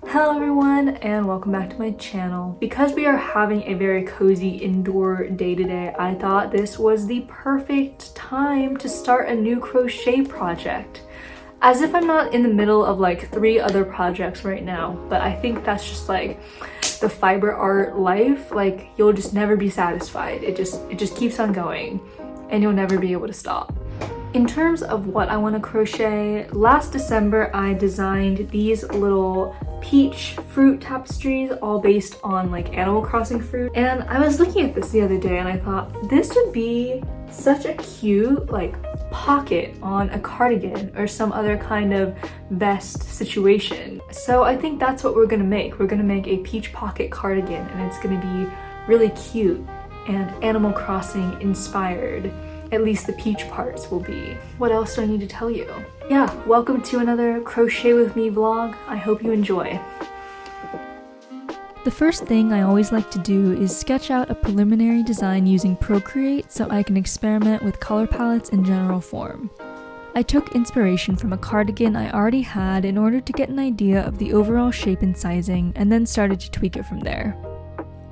Hello everyone and welcome back to my channel. Because we are having a very cozy indoor day today, I thought this was the perfect time to start a new crochet project. As if I'm not in the middle of like 3 other projects right now, but I think that's just like the fiber art life. Like you'll just never be satisfied. It just keeps on going and you'll never be able to stop. In terms of what I want to crochet, last December I designed these little peach fruit tapestries all based on like Animal Crossing fruit, and I was looking at this the other day and I thought this would be such a cute like pocket on a cardigan or some other kind of vest situation. So I think that's what we're gonna make. We're gonna make a peach pocket cardigan and it's gonna be really cute and Animal Crossing inspired. At least the peach parts will be. What else do I need to tell you? Yeah, welcome to another Crochet With Me vlog. I hope you enjoy. The first thing I always like to do is sketch out a preliminary design using Procreate so I can experiment with color palettes in general form. I took inspiration from a cardigan I already had in order to get an idea of the overall shape and sizing, and then started to tweak it from there.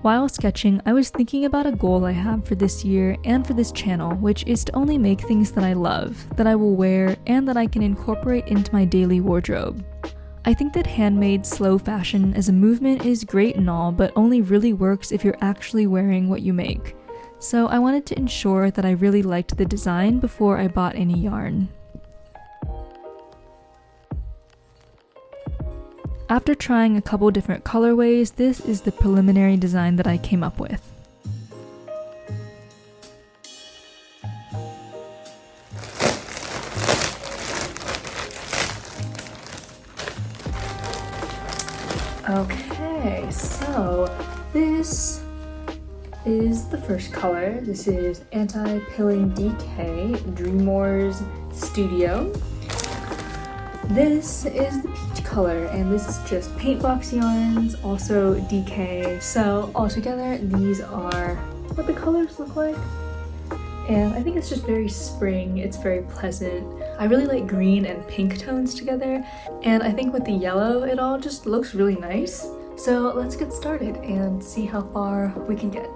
While sketching, I was thinking about a goal I have for this year and for this channel, which is to only make things that I love, that I will wear, and that I can incorporate into my daily wardrobe. I think that handmade slow fashion as a movement is great and all, but only really works if you're actually wearing what you make. So I wanted to ensure that I really liked the design before I bought any yarn. After trying a couple different colorways, this is the preliminary design that I came up with. Okay, so this is the first color. This is Anti-Pilling DK Dreamores Studio. This is the peach color, and this is just paint box yarns, also DK. So altogether, these are what the colors look like. And I think it's just very spring, it's very pleasant. I really like green and pink tones together, and I think with the yellow, it all just looks really nice. So let's get started and see how far we can get.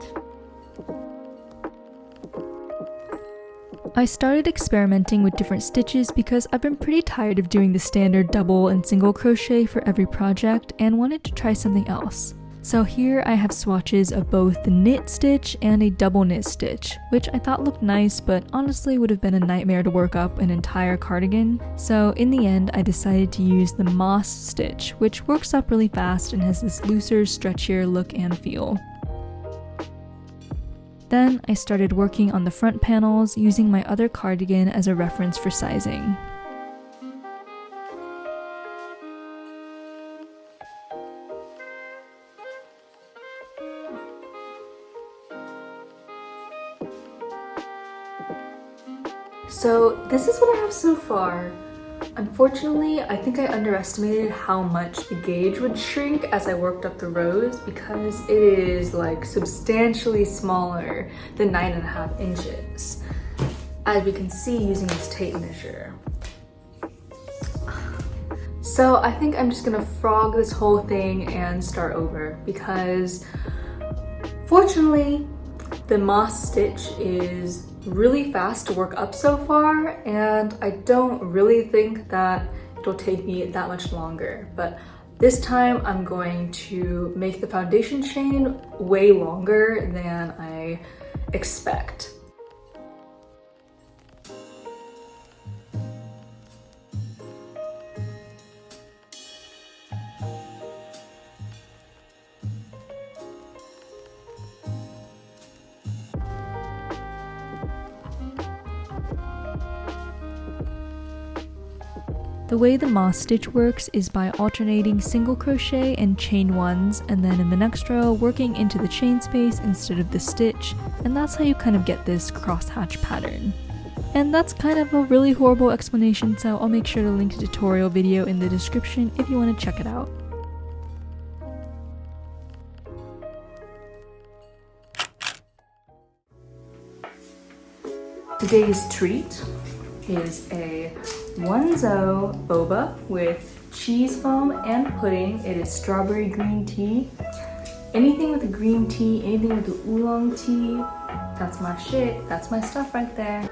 I started experimenting with different stitches because I've been pretty tired of doing the standard double and single crochet for every project and wanted to try something else. So here I have swatches of both the knit stitch and a double knit stitch, which I thought looked nice but honestly would have been a nightmare to work up an entire cardigan. So in the end I decided to use the moss stitch, which works up really fast and has this looser, stretchier look and feel. Then I started working on the front panels using my other cardigan as a reference for sizing. So this is what I have so far. Unfortunately, I think I underestimated how much the gauge would shrink as I worked up the rows because it is like substantially smaller than 9.5 inches, as we can see using this tape measure. So I think I'm just gonna frog this whole thing and start over because fortunately the moss stitch is really fast to work up so far, and I don't really think that it'll take me that much longer. But this time I'm going to make the foundation chain way longer than I expect. The way the moss stitch works is by alternating single crochet and chain ones, and then in the next row working into the chain space instead of the stitch, and that's how you kind of get this crosshatch pattern. And that's kind of a really horrible explanation, so I'll make sure to link a tutorial video in the description if you want to check it out. Today's treat is a onezo boba with cheese foam and pudding. It is strawberry green tea. Anything with a green tea, anything with the oolong tea, that's my shit. That's my stuff right there.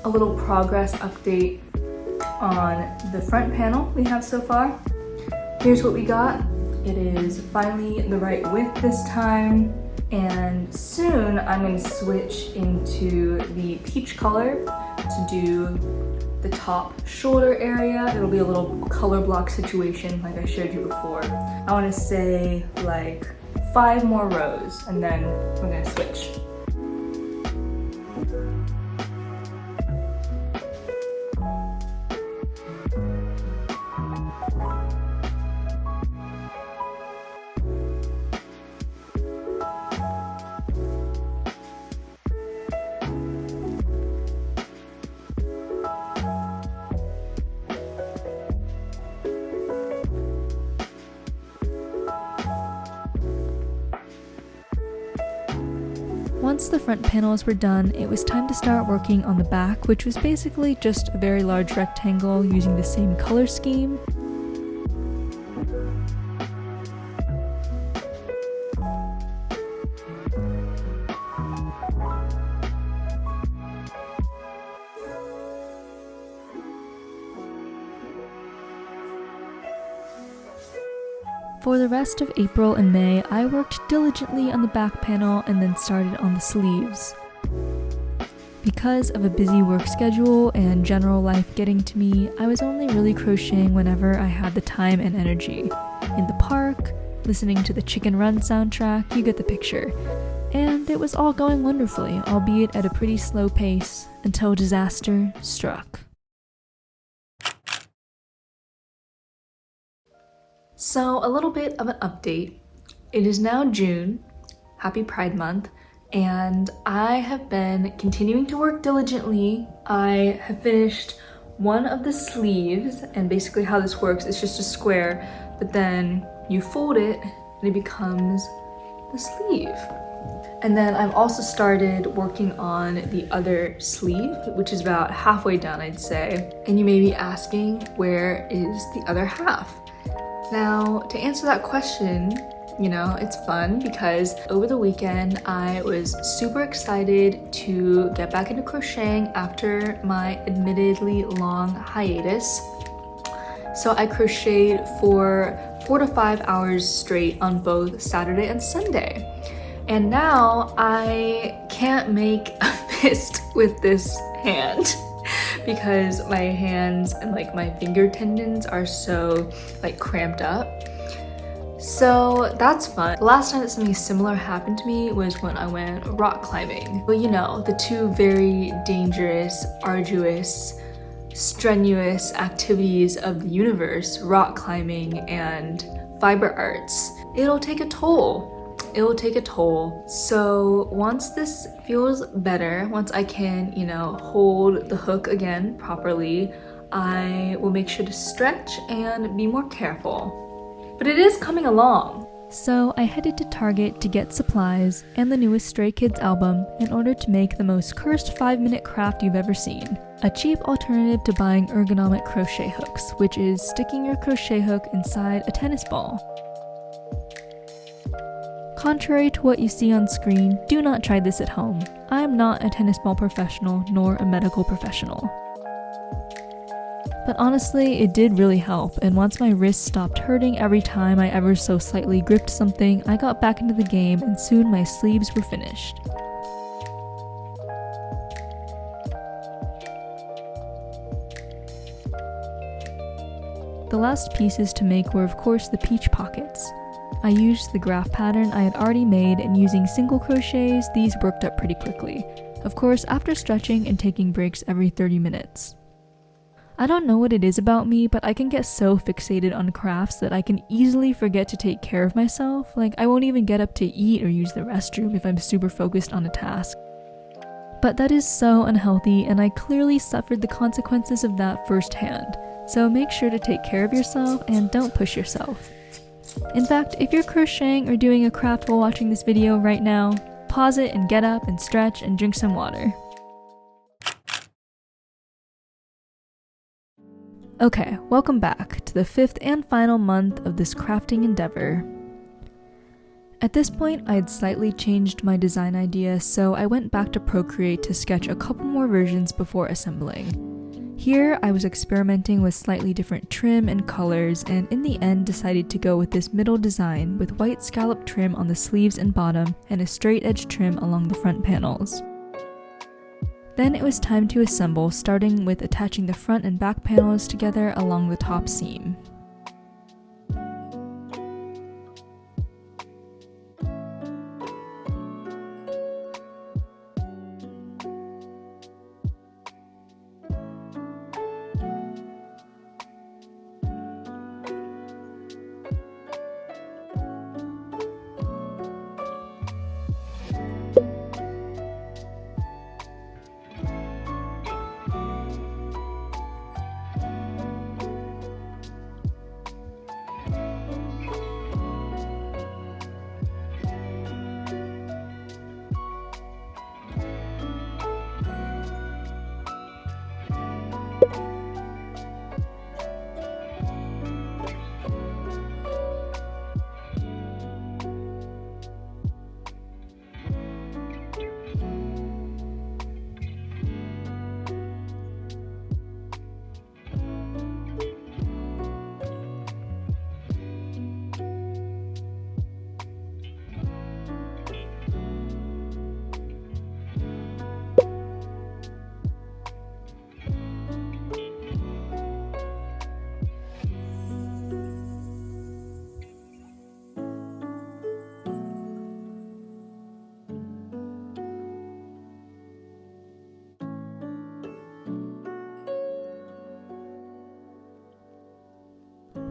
A little progress update on the front panel we have so far. Here's what we got. It is finally the right width this time, and soon I'm going to switch into the peach color to do the top shoulder area. It'll be a little color block situation like I showed you before. I want to say like 5 more rows and then we're going to switch. Once the front panels were done, it was time to start working on the back, which was basically just a very large rectangle using the same color scheme. For the rest of April and May, I worked diligently on the back panel and then started on the sleeves. Because of a busy work schedule and general life getting to me, I was only really crocheting whenever I had the time and energy. In the park, listening to the Chicken Run soundtrack, you get the picture. And it was all going wonderfully, albeit at a pretty slow pace, until disaster struck. So a little bit of an update. It is now June, happy Pride Month, and I have been continuing to work diligently. I have finished one of the sleeves, and basically how this works is just a square, but then you fold it and it becomes the sleeve. And then I've also started working on the other sleeve, which is about halfway done, I'd say. And you may be asking, where is the other half? Now, to answer that question, you know, it's fun because over the weekend I was super excited to get back into crocheting after my admittedly long hiatus. So I crocheted for 4 to 5 hours straight on both Saturday and Sunday. And now I can't make a fist with this hand because my hands and like my finger tendons are so like cramped up. So that's fun. The last time that something similar happened to me was when I went rock climbing. Well, you know, the two very dangerous, arduous, strenuous activities of the universe, rock climbing and fiber arts. It'll take a toll. It will take a toll. So once this feels better, once I can, you know, hold the hook again properly, I will make sure to stretch and be more careful. But it is coming along. So I headed to Target to get supplies and the newest Stray Kids album in order to make the most cursed 5-minute craft you've ever seen. A cheap alternative to buying ergonomic crochet hooks, which is sticking your crochet hook inside a tennis ball. Contrary to what you see on screen, do not try this at home. I am not a tennis ball professional nor a medical professional. But honestly, it did really help, and once my wrist stopped hurting every time I ever so slightly gripped something, I got back into the game and soon my sleeves were finished. The last pieces to make were of course the peach pockets. I used the graph pattern I had already made, and using single crochets, these worked up pretty quickly. Of course, after stretching and taking breaks every 30 minutes. I don't know what it is about me, but I can get so fixated on crafts that I can easily forget to take care of myself. Like, I won't even get up to eat or use the restroom if I'm super focused on a task. But that is so unhealthy, and I clearly suffered the consequences of that firsthand. So make sure to take care of yourself and don't push yourself. In fact, if you're crocheting or doing a craft while watching this video right now, pause pause it and get up and stretch and drink some water. Okay, welcome back to the 5th and final month of this crafting endeavor. At this point, I had slightly changed my design idea, so I went back to Procreate to sketch a couple more versions before assembling. Here, I was experimenting with slightly different trim and colors, and in the end decided to go with this middle design with white scallop trim on the sleeves and bottom and a straight edge trim along the front panels. Then it was time to assemble, starting with attaching the front and back panels together along the top seam.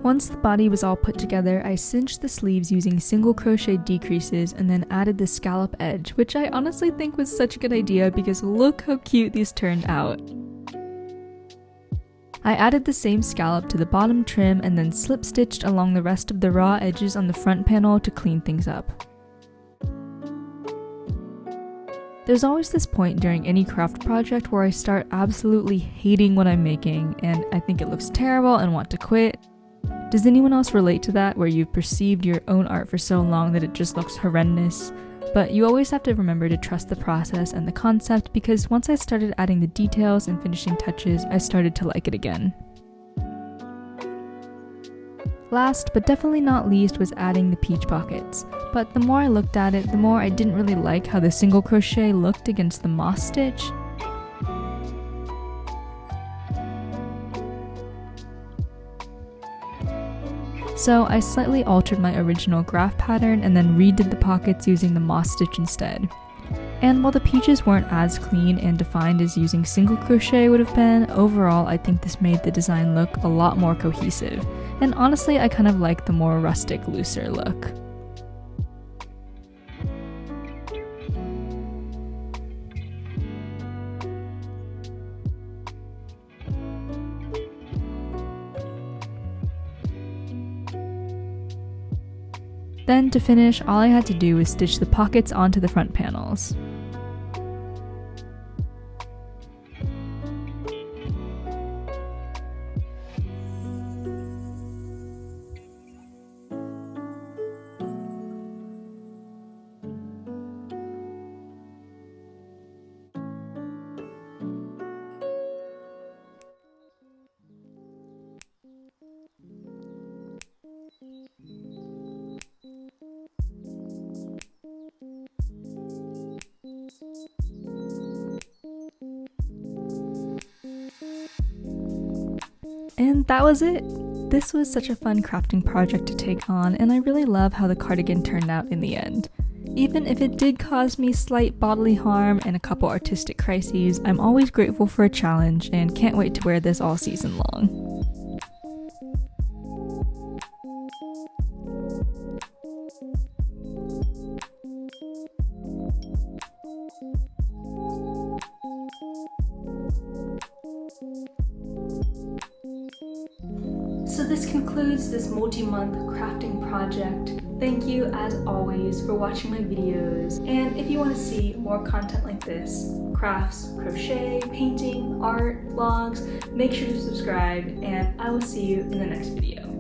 Once the body was all put together, I cinched the sleeves using single crochet decreases and then added the scallop edge, which I honestly think was such a good idea because look how cute these turned out. I added the same scallop to the bottom trim and then slip stitched along the rest of the raw edges on the front panel to clean things up. There's always this point during any craft project where I start absolutely hating what I'm making and I think it looks terrible and want to quit. Does anyone else relate to that, where you've perceived your own art for so long that it just looks horrendous? But you always have to remember to trust the process and the concept, because once I started adding the details and finishing touches, I started to like it again. Last, but definitely not least, was adding the peach pockets. But the more I looked at it, the more I didn't really like how the single crochet looked against the moss stitch. So I slightly altered my original graph pattern and then redid the pockets using the moss stitch instead. And while the peaches weren't as clean and defined as using single crochet would have been, overall I think this made the design look a lot more cohesive. And honestly, I kind of like the more rustic, looser look. Then to finish, all I had to do was stitch the pockets onto the front panels. And that was it! This was such a fun crafting project to take on, and I really love how the cardigan turned out in the end. Even if it did cause me slight bodily harm and a couple artistic crises, I'm always grateful for a challenge and can't wait to wear this all season long. So this concludes this multi-month crafting project. Thank you as always for watching my videos, and if you want to see more content like this, crafts, crochet, painting, art, vlogs, make sure to subscribe, and I will see you in the next video.